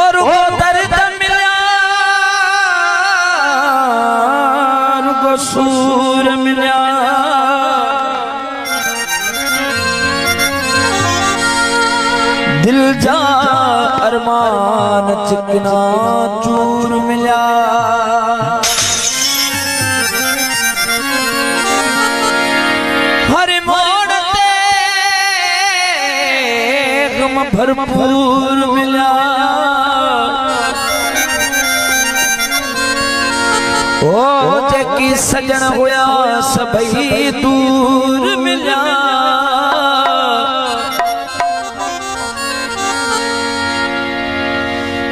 और वो दर्द मिला रुको सूर मिला दिल जा अरमान चिकना चूर मिला हर मोड़ ते गम भरपूर मिला ओ जेकी सजन होया सभई दूर मिला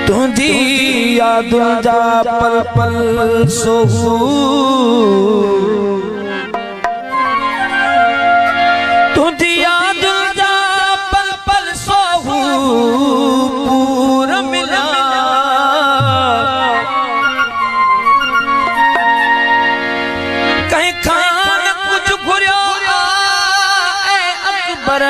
तुझी याद जा पल पल सोहू तुझी याद जा पल पल सोहू पूर मिला कहीं खान कुछ घुरियो ए अकबर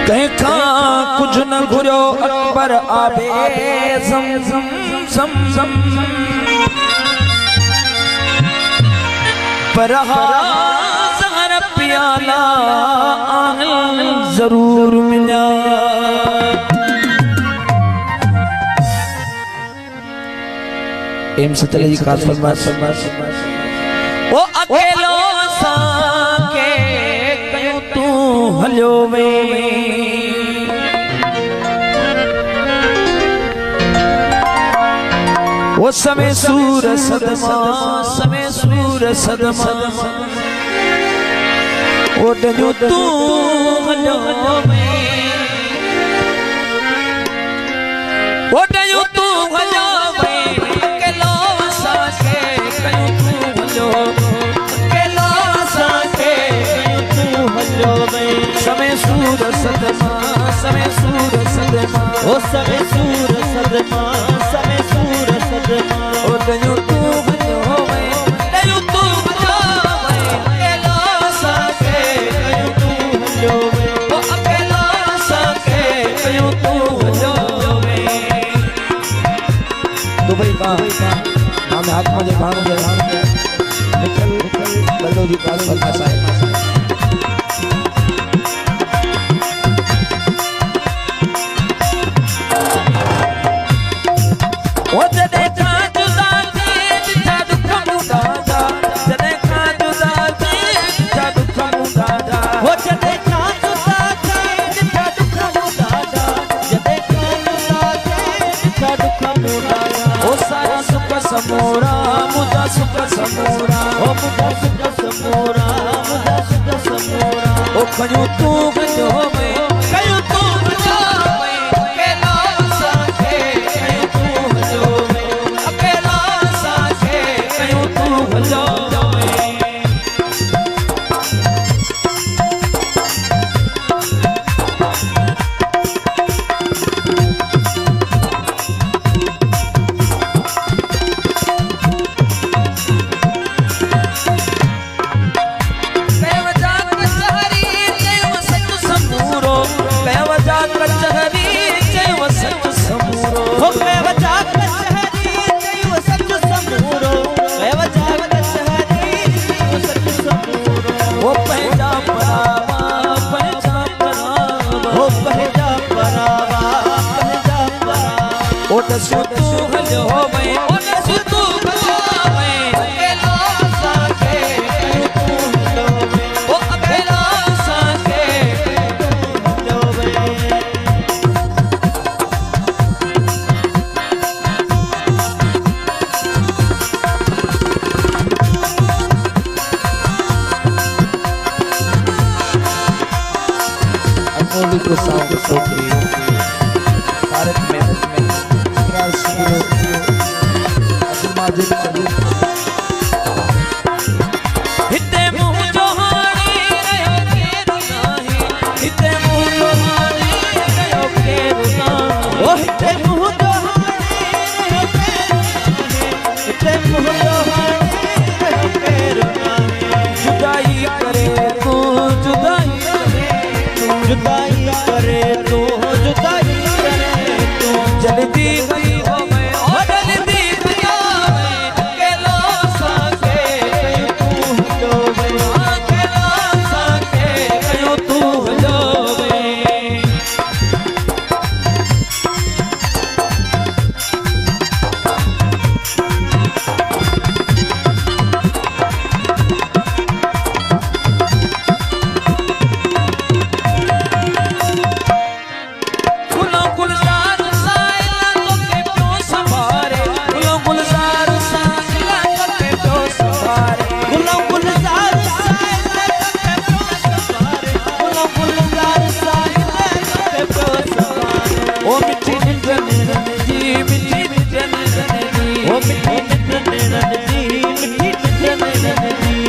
कहीं खां कुछ न घुरियो अकबर आबे जम जम जम जम पर ज़हर पियाला जरूर मिला एम से चले जी खास फरमाइश ओ अकेलो सा के कयूं तू हलियो वे वो समय सूर सदमा समय सूर सदमा वो डजो तू हलो वो डजो तू हलो केलो साके कयूं तू हलो केलो साके कयूं तू हलो समय सूर सदमा समय सूर सदमा वो समय सूर सदमा समय सूर ओ दयो तू हलो वे दयो तू हलो वे अकेला साके कयूं तू हलो वे ओ अकेला साके कयूं तू हलो वे दुबई का नाम हाथ में भाग दे निकल बल्लो जी पास बल्ला साहब ओ जदे समोरा मुदा सुख समोरा ओ मुदा सुख समोरा मुदा सुख समोरा ओ कयूं तू हलो वे कयूं तू हलो वे अकेला साके कयूं तू हलो वे अकेला साके कयूं तू हलो ओ दसो तू हलो वे ओ दसो तू हलो वे अकेला साके कयूं तू हलो वे ओ अकेला साके कयूं तू हलो वे अमोली को साउंड सोती भारत में हिते मुँह जो हारी रहो केरु नाही हिते मुँह जो हारी रहो केरु नाही ओ हिते मुँह जो हारी रहो केरु नाही हिते मुँह जो हारी रहो केरु नाही जुदाई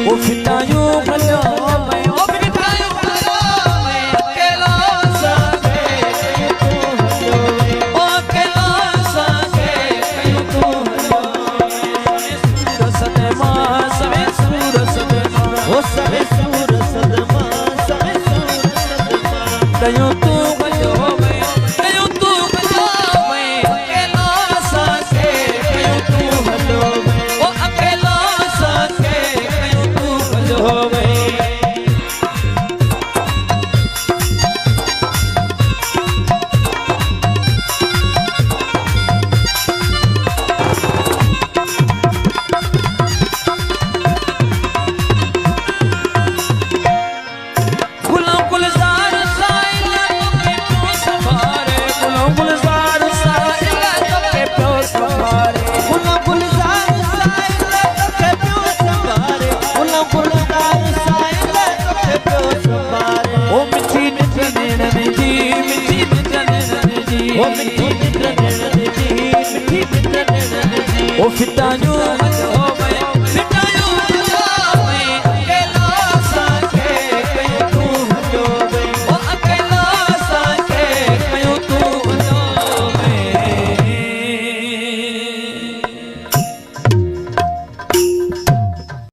ओ फितायूं भलो मैं ओ फितायूं भलो मैं अकेला साके कयूं तू हलो ओ अकेला साके कयूं तू हलो सूर सदमा सवे सूर सदमा ओ सवे सूर सदमा सवे सूर सदमा कयूं तू भलो मैं कयूं तू भलो मैं अकेला साके कयूं तू हलो ओ अकेला साके कयूं तू भलो मैं गुलाम गुलजार साइला के प्यो संभारे गुलाम गुलजार साइला के प्यो संभारे गुलाम गुलजार साइला के प्यो संभारे गुलाम गुलजार साइला के प्यो संभारे ओ मिठी मिठी नैनन जी मिठी मिठी नैनन जी ओ मिठी मिठी नैनन जी मिठी मिठी नैनन जी ओ फितायूं भलो